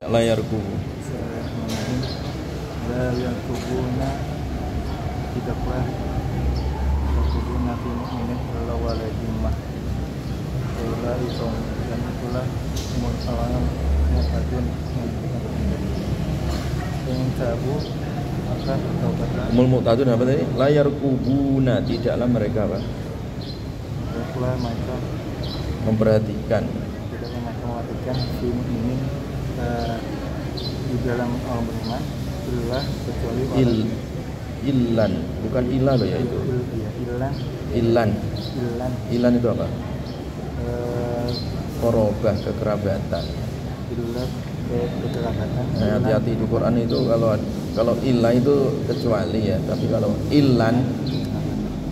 layar kubu. Layar kubuna tidaklah kubuna fi mu'minin wala waladimah wala isom, dan itulah orang mu'tadun yang ingin tabu maka bertaubatlah. Mu'tadun apa tadi? Layar kubuna, tidaklah mereka apa? Tidaklah mereka memperhatikan. Tidaklah mereka memperhatikan fi mu'minin di dalam orang beriman illa kecuali Ilan, bukan ilah loh ya itu. Ilan itu apa? Korobah, kekerabatan. Ilah kekerabatan. Nah, hati-hati di Quran itu kalau ilah itu kecuali ya, tapi kalau ilan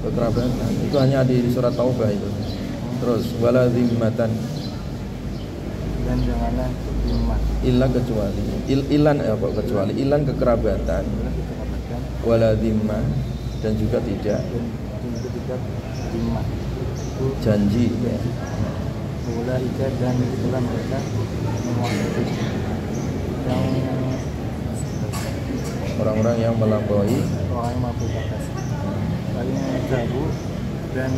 kekerabatan itu hanya di surat Taubah itu. Terus wala zimmatan, dan janganlah zimmah. Ilah kecuali ilan apa kecuali ilan kekerabatan. Wala zimmah, dan juga tidak zimmah. Janji ya. Ulaika, dan itulah mereka yang orang-orang yang melampaui batas. Paling jabu dan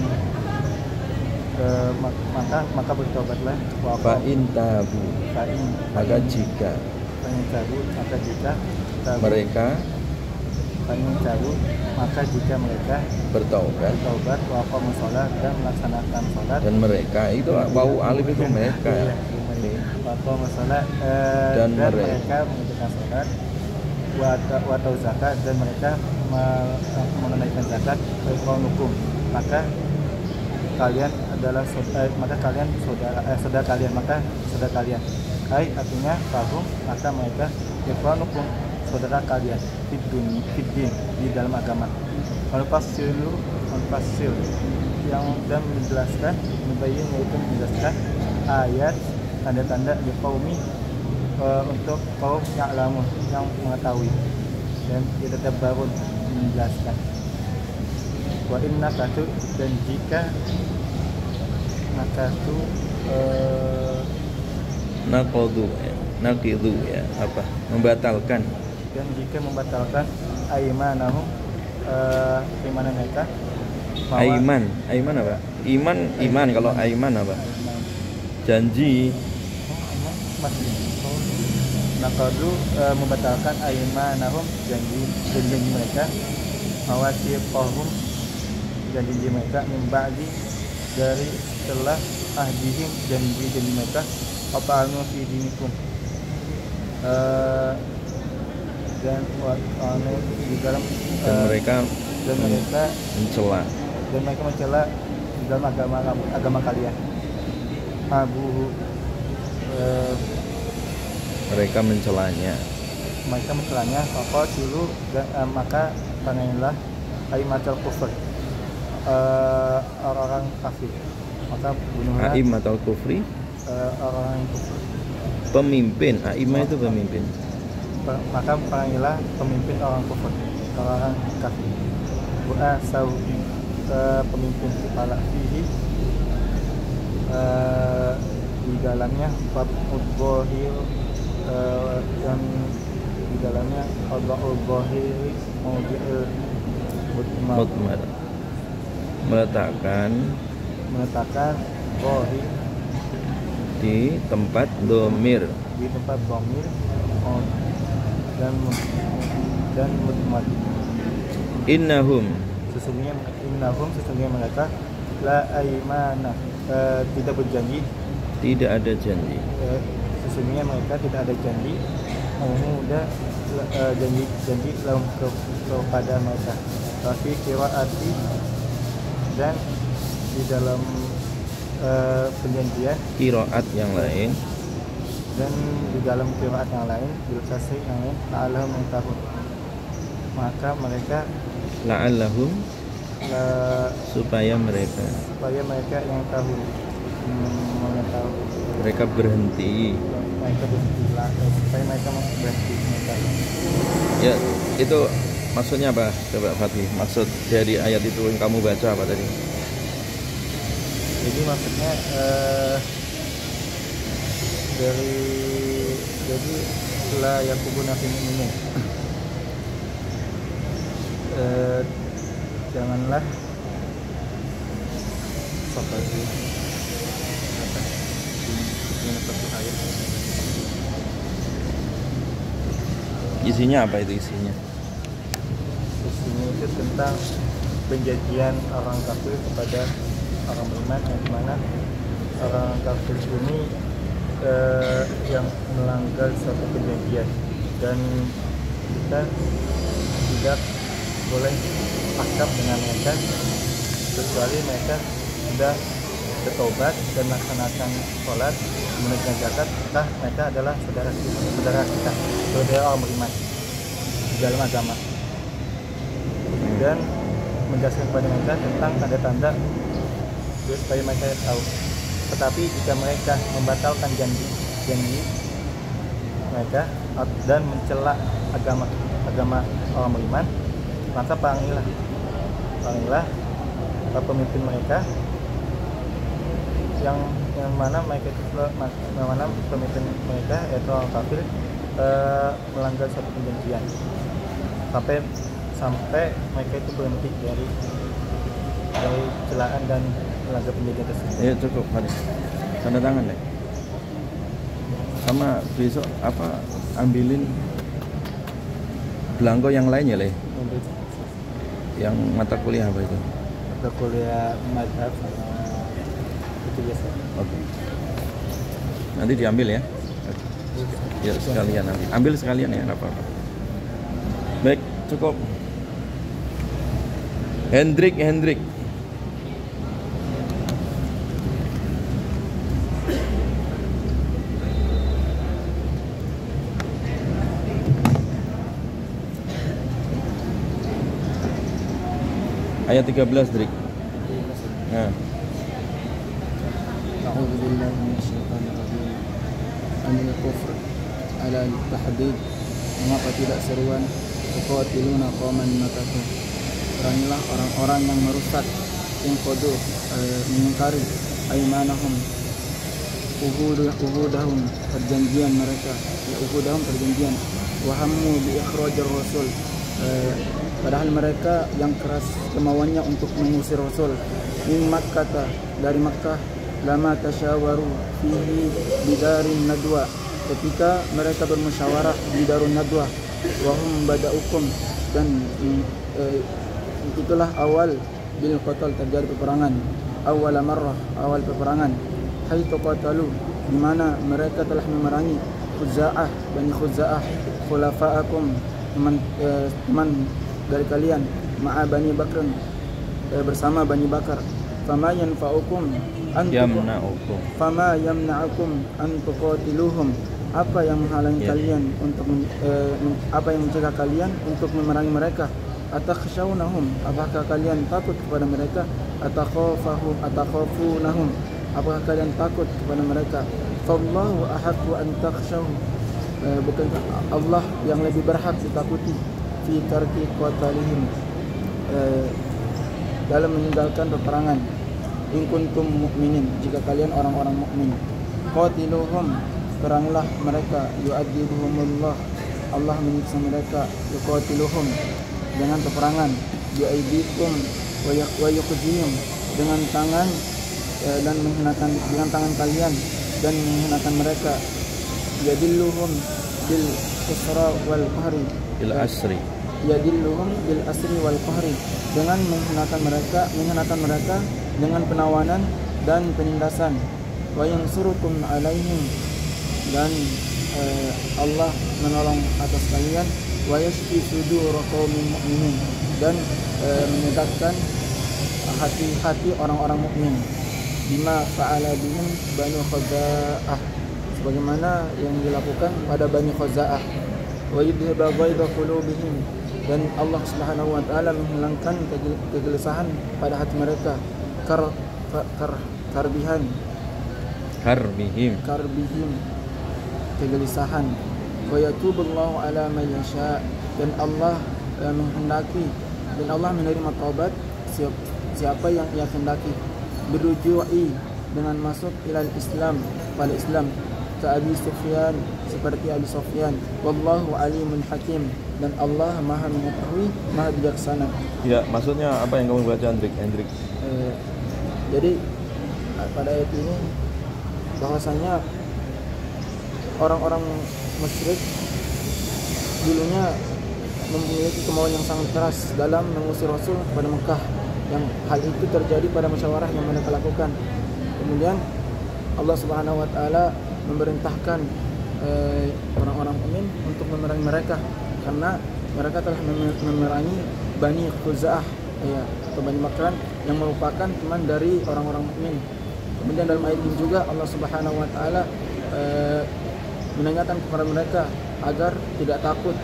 maka bertobatlah. Fa'in tabu, maka jika mereka bertaubat wa aqamu shalah, dan melaksanakan salat, dan mereka itu wau alif itu mereka ya. Wa aqamu shalah, dan mereka mengerjakan salat, wa atau zakat, dan mereka menunaikan zakat, hukum, maka kalian adalah saudara kalian. Artinya fahum, maka mereka ikhwanukum, saudara kalian fiddin, di dalam agama. Al-Fasil yang dan menjelaskan, yaitu menjelaskan ayat tanda-tanda di qaumi, untuk kaum ya'lamun, yang mengetahui, dan tidak baru menjelaskan. Wa inna katu, dan jika nakatu naqidu ya, apa? Membatalkan. Dan jika membatalkan aimanahum, iman mereka. Aiman apa? Iman kalau aiman apa? Janji. Nakadu, membatalkan aimanahum, janji mereka, mawasiqahum, janji mereka, mimba'di, dari setelah ahdihim, janji mereka, apa'anu fi dinikum, dan di dalam mereka mencela di dalam agama kalian. Mereka mencelanya. Faqatilu, maka tanganilah aimatul kufur, orang-orang kafir, maka bunuhlah aimatul kufri, orang-orang kufur. Pemimpin, aimah itu pemimpin. Maka perangilah pemimpin orang kufur, orang kafir. Bu'asau, pemimpin kepala fihi, di dalamnya fadbohir, dan di dalamnya fadbohir mutmar, meletakkan bohir di tempat domir, dan mutmar. Innahum, sesungguhnya mereka la aimana, tidak berjanji, tidak ada janji. Sesungguhnya mereka tidak ada janji, janji lahum kepada mereka. Tapi qiraati, dan di dalam perjanjian qiraat yang lain, dan di dalam qiraat yang lain, bil kasri yang lain, la'allahum yahtadun, maka mereka la'allahum, supaya mereka yang tahu, mengetahui, mereka berhenti, supaya mereka berhenti mengetahui. Ya, itu maksudnya apa? Coba Fatih, maksud dari ayat itu yang kamu baca apa tadi? Jadi maksudnya dari Jadi la yakubuna fi mu'minin. Janganlah seperti apa? Ini satu ayat. Isinya apa itu isinya? Isinya itu tentang penjanjian orang kafir kepada orang beriman, yang dimana orang kafir ini yang melanggar suatu perjanjian, dan kita tidak boleh akrab dengan mereka kecuali mereka sudah bertobat dan melaksanakan sholat, menunaikan zakat, maka mereka adalah saudara kita, saudara orang beriman di dalam agama, dan menjelaskan kepada mereka tentang tanda-tanda supaya mereka tahu. Tetapi jika mereka membatalkan janji mereka dan mencela agama orang beriman, maka perangilah pemimpin mereka yang mana pemimpin mereka yaitu orang kafir melanggar suatu perjanjian sampai mereka itu berhenti dari celaan dan melanggar perjanjian tersebut. Ya cukup, mari tanda tangan deh. Sama besok ambilin belangko yang lainnya leh. Yang mata kuliah apa itu? Mata kuliah mazhab sama itu biasa. Oke. Nanti diambil ya. Ya sekalian nanti. Ambil sekalian ya, enggak apa-apa. Baik, cukup. Hendrik. Ayat 13, Drik. Nah. A'udzu billahi minasyaitonir rajim. Anil kufr ala al-tahdid. Mengapa tidak seruan tuqatiluna qauman makatu. Perangilah orang-orang yang merusak, yang qadu mengingkari aymanahum, uhudahum, perjanjian mereka, perjanjian, wa hammu bi ikhrajir rasul. Padahal mereka yang keras kemauannya untuk mengusir Rasul min Makkah, dari Makkah, lama tasyawaru fihi bidarin nadwa, ketika mereka bermusyawarah di darun nadwa, wahum bada'ukum, dan itulah awal bil qatal, terjadi peperangan, awal peperangan, haitu qatalu, di mana mereka telah memerangi Bani Khuza'ah, khulafa'akum, teman dari kalian, ma'a Bani Bakr, bersama Bani Bakar. Fama yanfa'ukum an tuqatiluhum, apa yang menghalangi kalian untuk apa yang mencegah kalian untuk memerangi mereka? Atakhshawnahum, apakah kalian takut kepada mereka? Atakhafunahum, apakah kalian takut kepada mereka? Fallahu ahaqqu an takhshaw, bukankah Allah yang lebih berhak ditakuti fi tarki qatalihim, dalam meninggalkan peperangan. In kuntum mu'minin, jika kalian orang-orang mukmin. Qatiluhum, peranglah mereka. Yu'adzibuhumullah, Allah menyiksa mereka. Yuqatiluhum, dengan peperangan. Bi'aidikum wa yukhzihim, dengan tangan dan menghinakan, dengan tangan kalian dan menghinakan mereka. Yadilluhum bil usra wal qahri, bil asri, yadilluhum bil asri wal qahri, dengan menghinakan mereka dengan penawanan dan penindasan. Wa yansurukum alaihim, dan Allah menolong atas kalian. Wa yashfi sudur qaumin mu'minin, dan menyegarkan hati-hati orang-orang mukmin. Bima fa'ala bihim Bani Khuza'ah, sebagaimana yang dilakukan pada Bani Khuza'ah. Wa yudhiba ghaidha qulubihim, dan Allah Subhanahu wa taala menghilangkan kegelisahan pada hati mereka. Karbihim, kegelisahan. Wa yatubullahu ala man yasha, dan Allah menghendaki, dan Allah menerima taubat siapa yang Ia kehendaki. Berujui, dengan masuk ilal Islam, pada Islam. ka Abi Sufyan, seperti Abi Sufyan. Wallahu alimun hakim, dan Allah Maha mengetahui, Maha bijaksana. Ya, maksudnya apa yang kamu baca, Hendrik? Jadi pada ayat ini bahwasanya orang-orang musyrik dulunya memiliki kemauan yang sangat keras dalam mengusir Rasul kepada Mekah, yang hal itu terjadi pada musyawarah yang mereka lakukan. Kemudian Allah Subhanahu wa taala memerintahkan orang-orang mukmin untuk memerangi mereka karena mereka telah memerangi Bani Khuza'ah, ya, atau Bani Makran, yang merupakan teman dari orang-orang mukmin. Kemudian dalam ayat ini juga Allah Subhanahu wa taala menanyakan kepada mereka agar tidak takut,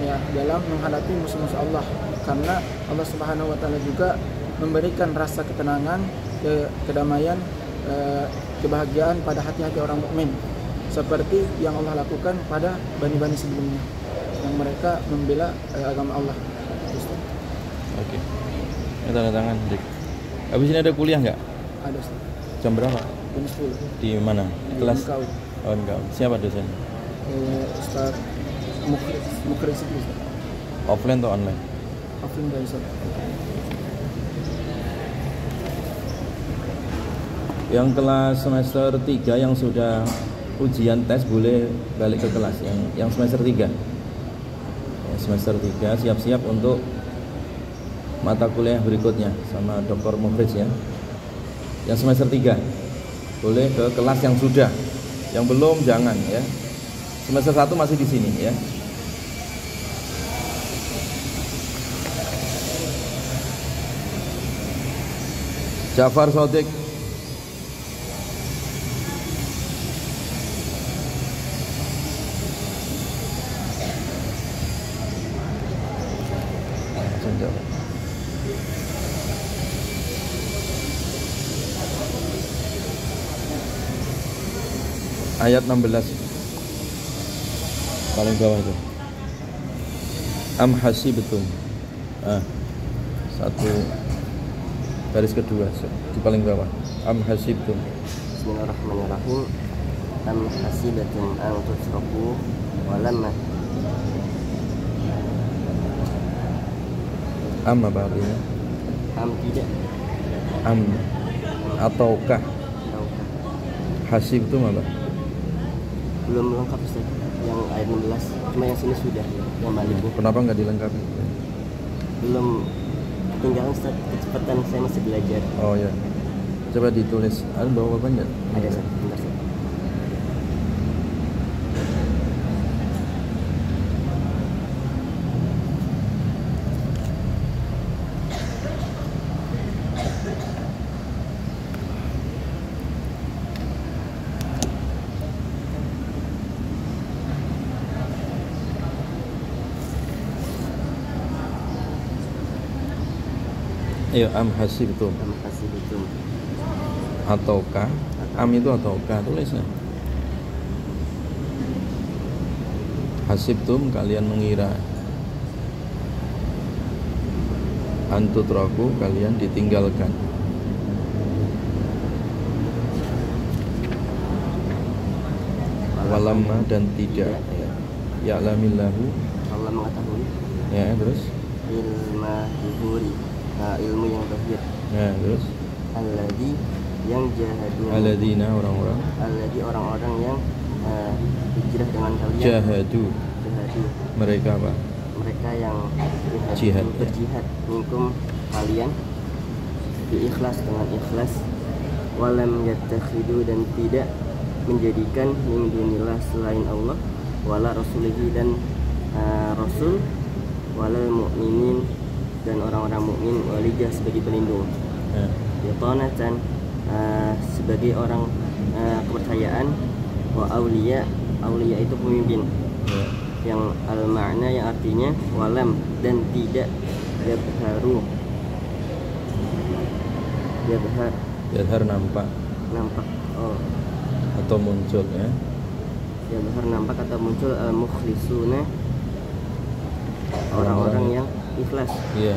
ya, dalam menghadapi musuh-musuh Allah, karena Allah Subhanahu wa taala juga memberikan rasa ketenangan, kedamaian, kebahagiaan pada hati-hati orang mukmin, seperti yang Allah lakukan pada bani-bani sebelumnya yang mereka membela agama Allah. Oke. Ini tanda tangan, Dik. Habis ini ada kuliah nggak? Ada, Ustaz. Jam berapa? Jam 10. Di mana? Di Kelas? Engkau. Oh, enggak. Siapa dosen? Ustaz Mukhlis itu, Ustaz. Offline atau online? Offline dari Ustaz. Yang kelas semester 3 yang sudah ujian tes boleh balik ke kelas. Yang semester 3. Semester 3 siap-siap untuk mata kuliah berikutnya sama Dr. Mukhlis, ya. Yang semester 3 boleh ke kelas yang sudah. Yang belum jangan, ya. Semester 1 masih di sini, ya. Jafar Sodik. Ayat 16 paling bawah itu. Am hasibtum. Satu baris kedua di paling bawah. Am hasibtum. Bismillahirrahmanirrahim. Am hasibtum an tusraku walamma. Am apa artinya? Am tidak. Am ataukah? Hasibtum apa? Belum lengkap, Ustaz. Yang ayat 16, cuma yang sini sudah, yang balik. Kenapa nggak dilengkapi? Belum ketinggalan, Ustaz. Kecepatan saya masih belajar. Oh ya, coba ditulis. Ada bawa banyak? Ada, Ustaz. Bentar, Ustaz. Ayo, am hasibtum. Am hasibtum. Ataukah? Am itu ataukah, tulisnya. Hasibtum, kalian mengira. Antutraku, kalian ditinggalkan. Walamma, dan tidak. Ya'lamillahu, Allah mengetahui. ya, terus. Ilma zuhuri. Ilmu yang zahir. Ya, terus. Alladzi yang jahadu. Alladzina, orang-orang. Alladzi, orang-orang yang hijrah dengan kalian. Jahadu, mereka apa? Mereka yang Jihad. berjihad minkum kalian ikhlas, dengan ikhlas. Walam yattakhidu, dan tidak menjadikan min dunillah selain Allah, wala rasulihi, dan rasul, walal mu'minin, dan orang-orang mukmin, walijah, sebagai pelindung, bitanatan, sebagai orang kepercayaan, wa auliya, auliya itu pemimpin, yang al-makna, yang artinya walam, dan tidak yabharu, Yadhar nampak atau muncul, ya. Yabhar nampak atau muncul, al-mukhlisuna, orang-orang yang ikhlas. Iya.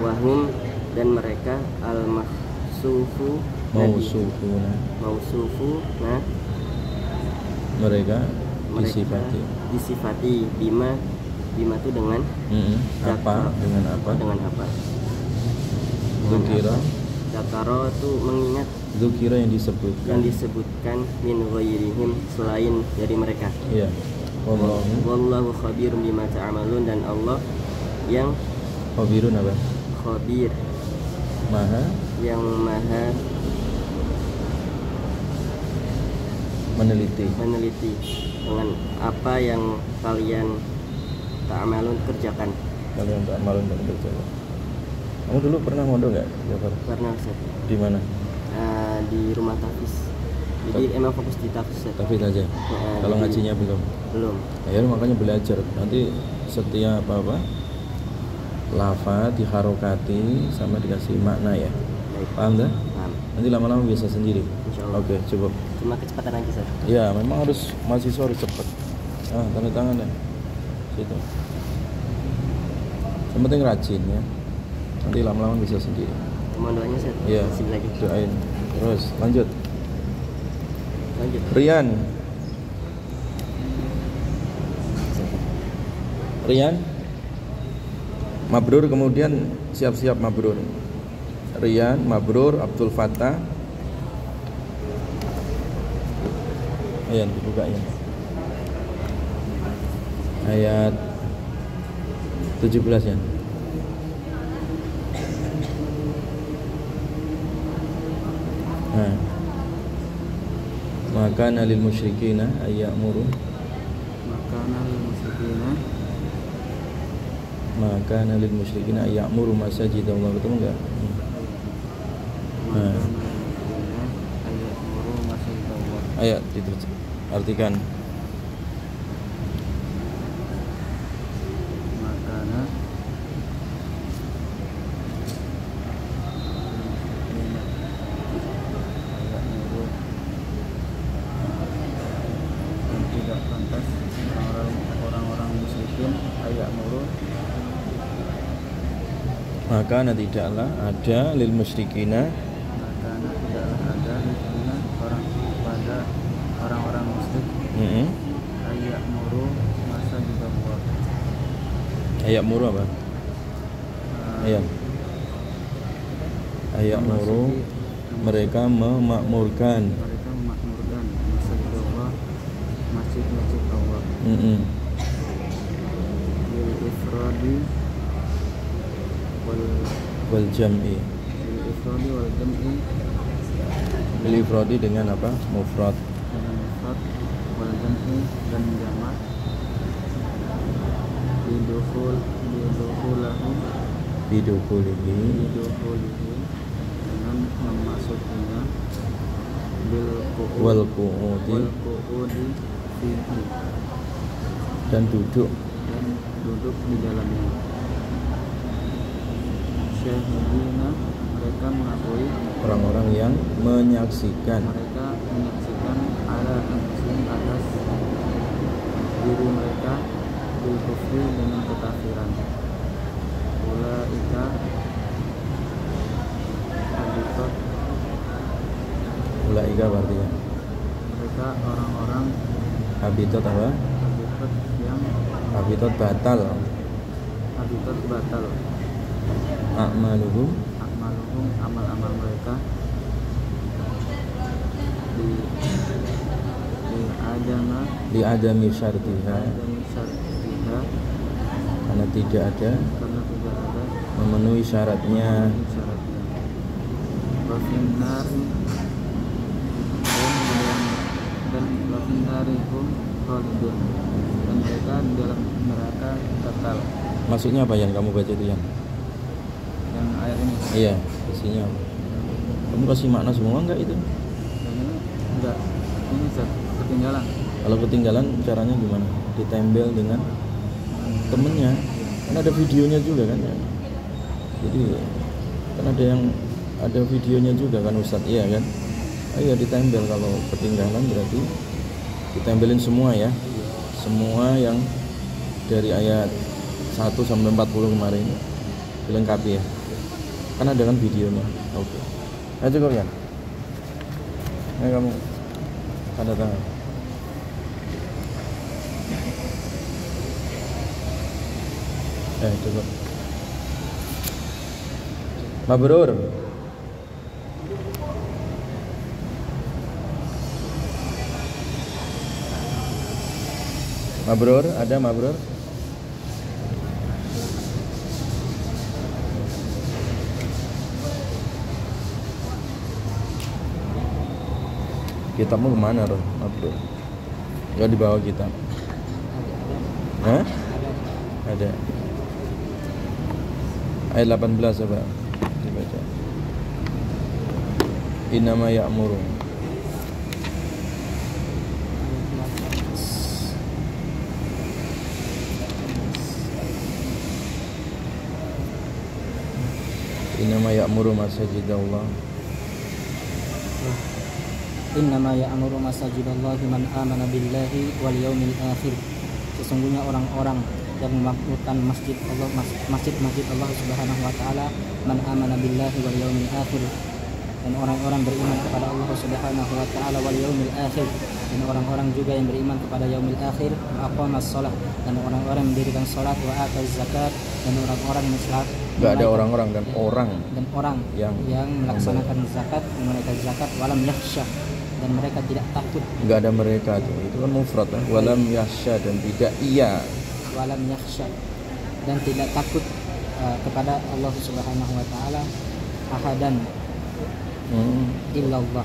Wahum, dan mereka al-mahsufu, Mausufuna, mereka disifati bima itu dengan apa, dengan apa, dzukira, dzakara itu mengingat, dzukira yang disebutkan min ghairihim selain dari mereka. Iya. Wallahu khabirum bima ta'malun, dan Allah yang khabirun apa? Khabir, yang maha meneliti dengan apa yang kalian ta'malun kerjakan. Kamu dulu pernah mondok nggak? Pernah, Ustaz. Di mana? Di rumah tahfiz. Jadi emang fokus di tahfiz aja. Kalau ngajinya belum. Ya makanya belajar. Nanti setiap lafaz diharokati sama dikasih makna ya. Baik. Paham dah? Paham. Nanti lama-lama bisa sendiri. Insyaallah. Oke, cukup. Cuma kecepatan aja, Ustaz. Iya, memang harus mahasiswa harus cepat. Tanda tangan ya. Situ. Yang penting rajin ya. Nanti lama-lama bisa sendiri. Mohon doanya, Ustaz. Iya. Lagi. Doain. Terus lanjut. Rian mabrur, kemudian siap-siap mabrur. Rian mabrur, Abdul Fattah. Ayan dibuka ya. Ayat 17 ya. Maka nalil musyrikina ayyamuru, maka nalil musyrikina ayyamuru masajid Allah, betul enggak? Ayat itu artikan. Maka tidaklah ada lil musyrikina, orang-orang musyrik ayat muru masa juga buat ayat muru apa? Ayat muru mereka memakmurkan masjid Allah, masjid Allah. Bil ifradi wal jam'i. Bil ifradi dengan apa? Mufrad. Dengan mufrad wal jam'i dan jamak. Bidukulihi dengan memasukinya. Wal qu'udi fihi, dan duduk di dalamnya. Syahidina, mereka mengakui, orang-orang yang menyaksikan, ala anfusihim, atas diri mereka, bil kufri, dengan kekafiran. Ulaika habitat, ulaika berarti ya. Mereka orang-orang habitat apa? Habitat batal. A'maluhum, amal-amal mereka di adami syartiha, karena tidak ada memenuhi syaratnya. Dan wafinarihum khalidun, dan mereka di dalam neraka kekal. Maksudnya apa yang kamu baca itu yang ayat ini? Iya, isinya. Kamu kasih makna semua enggak itu? Yang ini enggak. Ini ketinggalan. Kalau ketinggalan caranya gimana? Ditempel dengan temennya. Kan ada videonya juga kan ya. Jadi kan ada videonya juga kan Ustadz, iya kan? Ayo ditempel, kalau ketinggalan berarti ditempelin semua ya. Semua yang dari ayat 1 sampai 40 kemarin dilengkapi ya. Kan ada kan videonya. Oke. Ayo cukup ya. Ayo kamu tanda tangan. Cukup. Mabrur. Mabrur, ada mabrur? Kitabmu kemana, Roh? Mabrur. Ya di bawah kitab. Hah? Ada. Ayat 18 coba dibaca. Innama ya'muru. Innama ya'muru masajidallah. Innama ya'muru masajidallahi man amana billahi wal yaumil akhir. Sesungguhnya orang-orang yang memakmurkan masjid Allah, masjid-masjid Allah Subhanahu wa taala, man amana billahi wal yaumil akhir, dan orang-orang beriman kepada Allah Subhanahu wa taala wal yaumil akhir, dan orang-orang juga yang beriman kepada yaumil akhir, wa aqamas shalah, dan orang-orang mendirikan salat, wa ataz zakat, dan orang-orang yang enggak ada orang-orang dan orang yang melaksanakan zakat, menunaikan zakat, walam yakhsha, dan mereka tidak takut. Enggak ada mereka tuh. Itu kan mufrad kan? Walam yakhsha, dan tidak ia. Walam yakhsha, dan tidak takut kepada Allah Subhanahu wa taala ahadan illallah,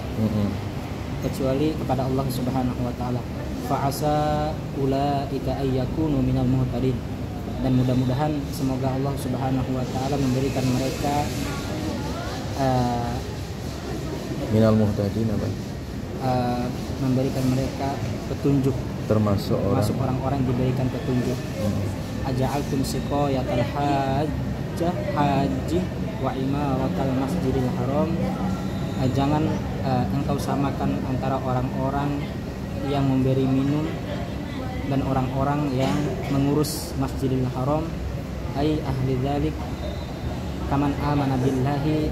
kecuali kepada Allah Subhanahu wa taala. Fa asa ulaika ayyakunu minal muhtadin, dan mudah-mudahan semoga Allah Subhanahu wa taala memberikan mereka minal muhtadin apa? Memberikan mereka petunjuk, termasuk orang-orang yang diberikan petunjuk. Aja'altum siqayatal haji wa imaratal masjidil haram. Jangan engkau samakan antara orang-orang yang memberi minum dan orang-orang yang mengurus Masjidil Haram, ai ahli dzalik kaman amana billahi,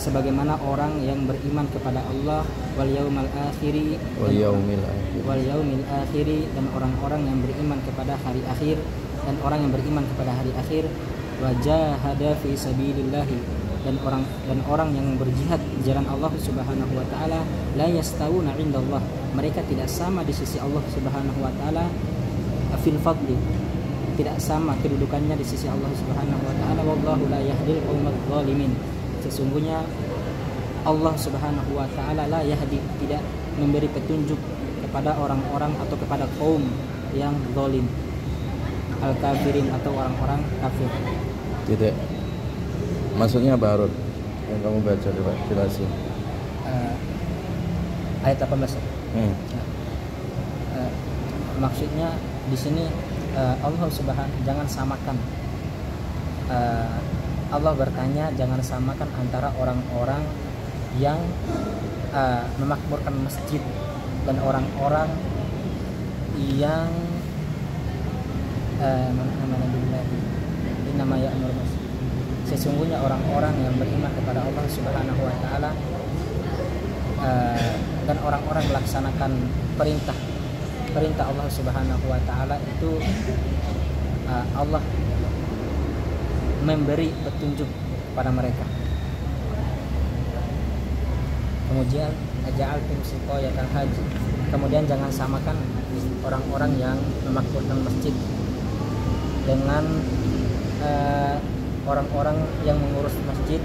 sebagaimana orang yang beriman kepada Allah wal yaumil akhir, dan orang-orang yang beriman kepada hari akhir, dan orang yang beriman kepada hari akhir, wajahada fi sabilillah, dan orang yang berjihad di jalan Allah Subhanahu wa taala, la yastawuna indallah, mereka tidak sama di sisi Allah Subhanahu wa taala, fil fadli, tidak sama kedudukannya di sisi Allah Subhanahu wa taala. Wallahu la yahdil qaumadz zalimin, sesungguhnya Allah Subhanahu wa taala la yahdi, tidak memberi petunjuk kepada orang-orang atau kepada kaum yang zalim, al-kafirin, atau orang-orang kafir. Tidak. Maksudnya apa, Harun? Yang kamu baca, coba jelasin. Ayat 18. Maksudnya di sini Allah Subhanahu, jangan samakan. Allah bertanya, jangan samakan antara orang-orang yang memakmurkan masjid dan orang-orang yang innama ya'muru masjid. Sesungguhnya orang-orang yang beriman kepada Allah Subhanahu wa taala dan orang-orang melaksanakan perintah Allah Subhanahu wa taala itu, Allah memberi petunjuk pada mereka. Kemudian aja'altum siqayatal haji, kemudian jangan samakan orang-orang yang memakmurkan masjid dengan orang-orang yang mengurus masjid.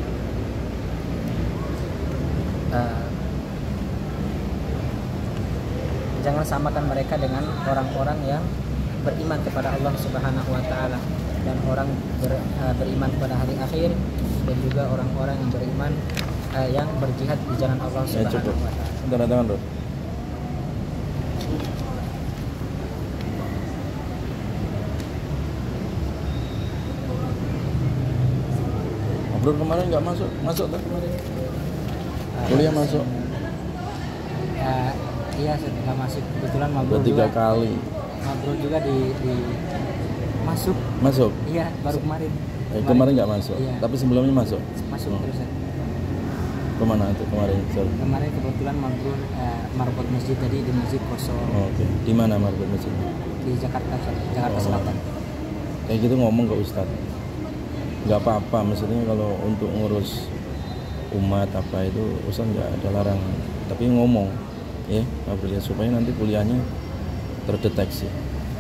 Jangan samakan mereka dengan orang-orang yang beriman kepada Allah Subhanahu wa taala, dan orang beriman kepada hari akhir, dan juga orang-orang yang beriman yang berjihad di jalan Allah Subhanahu wa taala. Tanda tangan, Bro. Bro kemarin nggak masuk tak kemarin? Kuliah masuk? Iya, setelah masuk kebetulan mabrur 3 kali. Mabrur juga di masuk. Iya, baru kemarin. Kemarin nggak masuk, iya. Tapi sebelumnya masuk. Terus. Kemana itu kemarin? Sorry. Kemarin kebetulan mabrur marbot masjid, tadi di masjid kosong. Oh, oke. Di mana marbot masjid? Di di Jakarta Selatan. Kayak gitu ngomong ke Ustadz, nggak apa-apa, maksudnya kalau untuk ngurus umat apa itu Ustadz nggak ada larangan, tapi ngomong ya supaya nanti kuliahnya terdeteksi,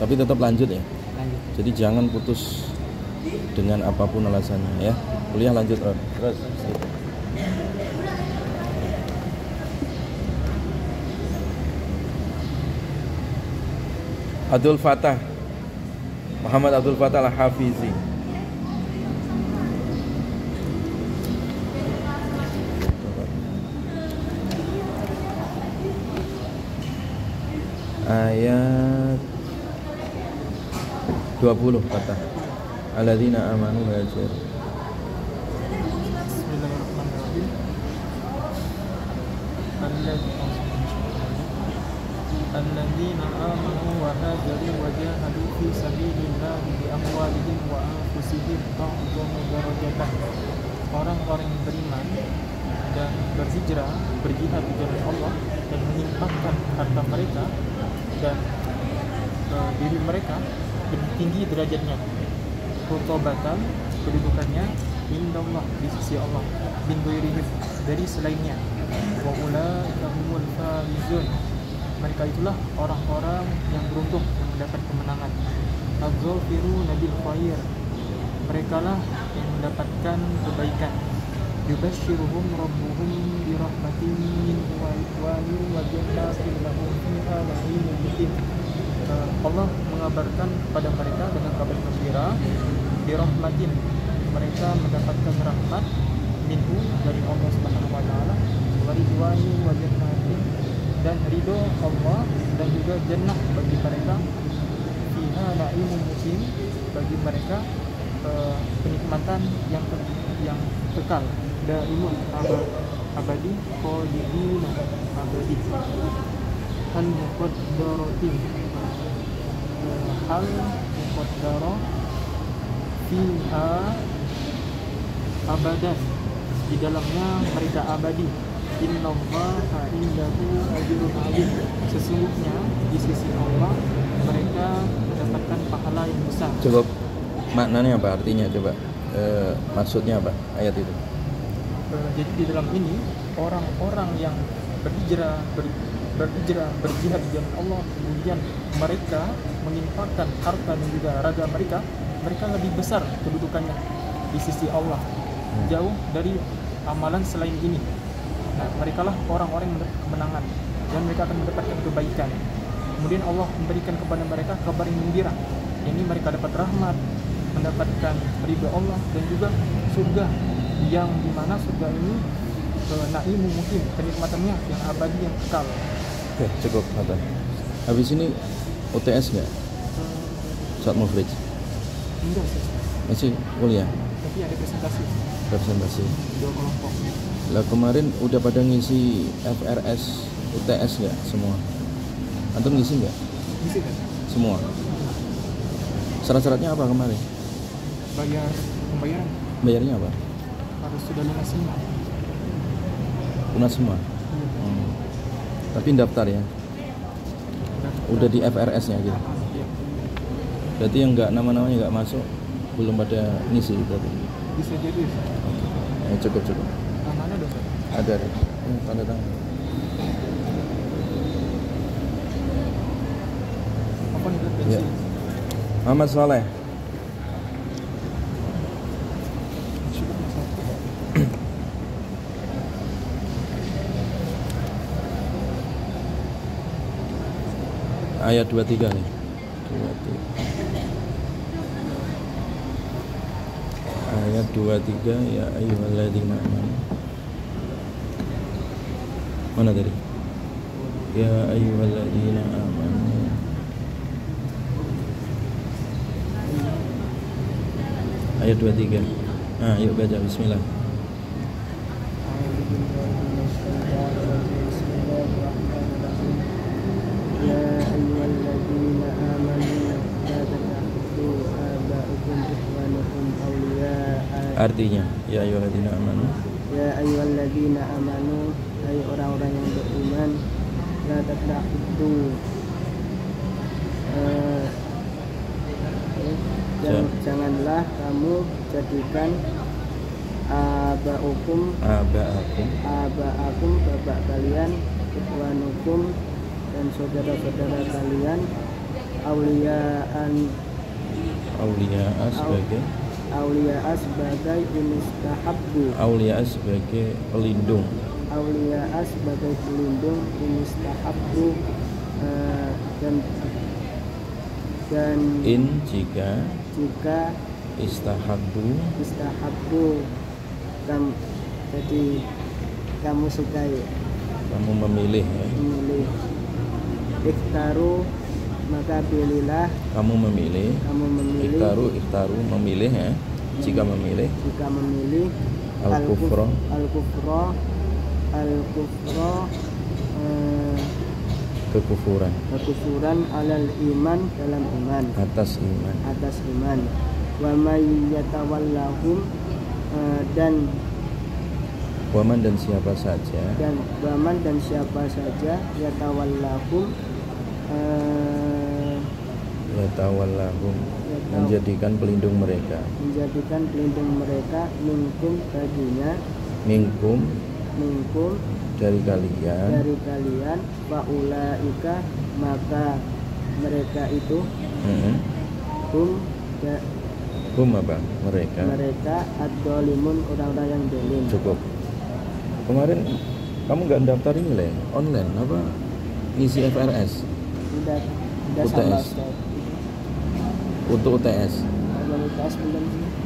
tapi tetap lanjut ya. Lanjut. Jadi jangan putus dengan apapun alasannya ya, kuliah lanjut terus. Abdul Fattah Muhammad Abdul Fattah Al-Hafizi. Ayat 20 kata alladzina amanu wa hajaru. Bismillahirrahmanirrahim. Alladzina amanu wa hajaru wa jahadu fi sabilillah bi amwalihim wa anfusihim a'zamu darajatan. Orang-orang yang beriman dan berhijrah, berjihad di jalan Allah dan menyimpangkan harta mereka dan diri mereka lebih tinggi derajatnya, rutobatan kedudukannya indallah di sisi Allah, bin ghairihim dari selainnya, wa ulaika humul faizun, mereka itulah orang-orang yang beruntung yang mendapat kemenangan, az-zafiruna bil khair, mereka lah yang mendapatkan kebaikan, yubashshiruhum rabbuhum bi rahmatin minhu wa ridwanin wa jannatin lahum fiha na'imun muqim. Allah mengabarkan kepada mereka dengan kabar gembira, bi rahmatin, mereka mendapatkan rahmat minhu dari Allah Subhanahu wa taala, wa ridwanin wa jannatin, dan ridho Allah dan juga jannah bagi mereka, fiha na'imun muqim, bagi mereka kenikmatan yang kekal, daimun abadi, khalidina abadi, hal muqaddaratin, hal muqaddara fiha abadan, di dalamnya mereka abadi. Innallaha indahu ajrun 'azim, sesungguhnya di sisi Allah mereka mendapatkan pahala yang besar. Cukup maknanya apa, artinya coba, maksudnya apa ayat itu? Jadi di dalam ini orang-orang yang berhijrah, berjihad di jalan Allah, kemudian mereka menginfakkan harta dan juga raga mereka lebih besar kedudukannya di sisi Allah, jauh dari amalan selain ini. Nah, mereka lah orang-orang yang mendapat kemenangan dan mereka akan mendapatkan kebaikan. Kemudian Allah memberikan kepada mereka kabar yang gembira. Ini mereka dapat rahmat, mendapatkan ridha Allah dan juga surga, yang dimana surga ini na'imu muqim, kenikmatannya yang abadi, yang kekal. Oke, cukup kata. Habis ini UTS nggak? Saat Mufrij? Enggak sih, Masih kuliah? tapi ada Presentasi. 2 kelompok. Lah kemarin udah pada ngisi FRS UTS nggak semua? Antum ngisi nggak? Bisa kan? Semua. Syarat-syaratnya apa kemarin? Pembayaran Bayarnya apa? harus sudah lunas semua. Lunas semua. Tapi daftar ya. Udah di FRS-nya gitu. Iya. Berarti yang nggak nama-namanya nggak masuk belum pada ngisi berarti. Bisa jadi. Cukup. Mana ada Ustaz? Ada. Tanda tangan. Apa nih Ustaz? Ya. Muhammad Saleh. Ayat 23 nih. 23. Ayat 23, ya ayyuhalladzina amanu. Mana tadi? Ya ayyuhalladzina amanu. Ayat 23. Nah, yuk baca bismillah. Ya ayyuhalladzina amanu la tattakhidhu aba'akum ikhwanakum awliya'a. Artinya, ya ayyuhalladzina amanu. Ya ayyuhalladzina amanu, hai orang-orang yang beriman, la tattakhidhu janganlah kamu jadikan aba'akum bapak kalian, ikhwanukum dan saudara-saudara kalian, auliya'a sebagai sebagai pelindung inistahabbu dan jika istahabbu jadi kamu sukai, kamu memilih ikhtaru maka pilihlah, kamu memilih ikhtaru memilih ya, jika memilih al-kufra kekufuran alal iman dalam iman, atas iman wa may yatawallahum dan siapa saja yatawallahum menjadikan pelindung mereka minkum dari kalian faulaika maka mereka itu mereka ad-dhalimun, orang-orang yang zalim. Cukup. Kemarin kamu nggak daftar ini lah online apa ngisi FRS? Udah UTS. Untuk UTS. UTS belum.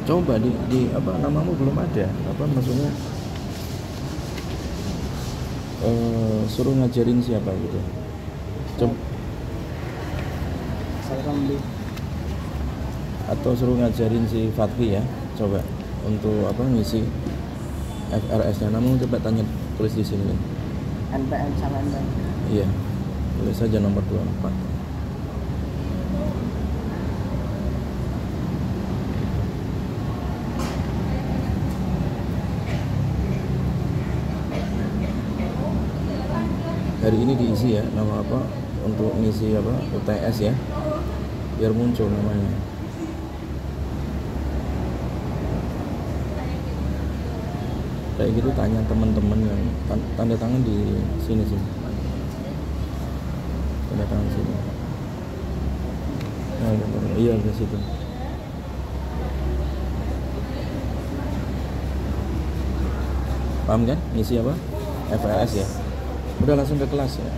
Coba di apa namamu belum ada? Apa maksudnya? Suruh ngajarin siapa gitu. Coba. Atau suruh ngajarin si Fatwi ya. Coba untuk apa ngisi FRS-nya. Namun coba tanya, tulis di sini. NPM sama NPM. Iya. Tulis saja nomor 24. Hari ini diisi ya, nama apa untuk ngisi apa UTS ya, biar muncul namanya. Kayak gitu tanya teman-teman yang tanda tangan di sini, tanda tangan sini. Nah, iya di situ. Paham kan? Ngisi apa? FRS ya. Udah langsung ke kelas ya.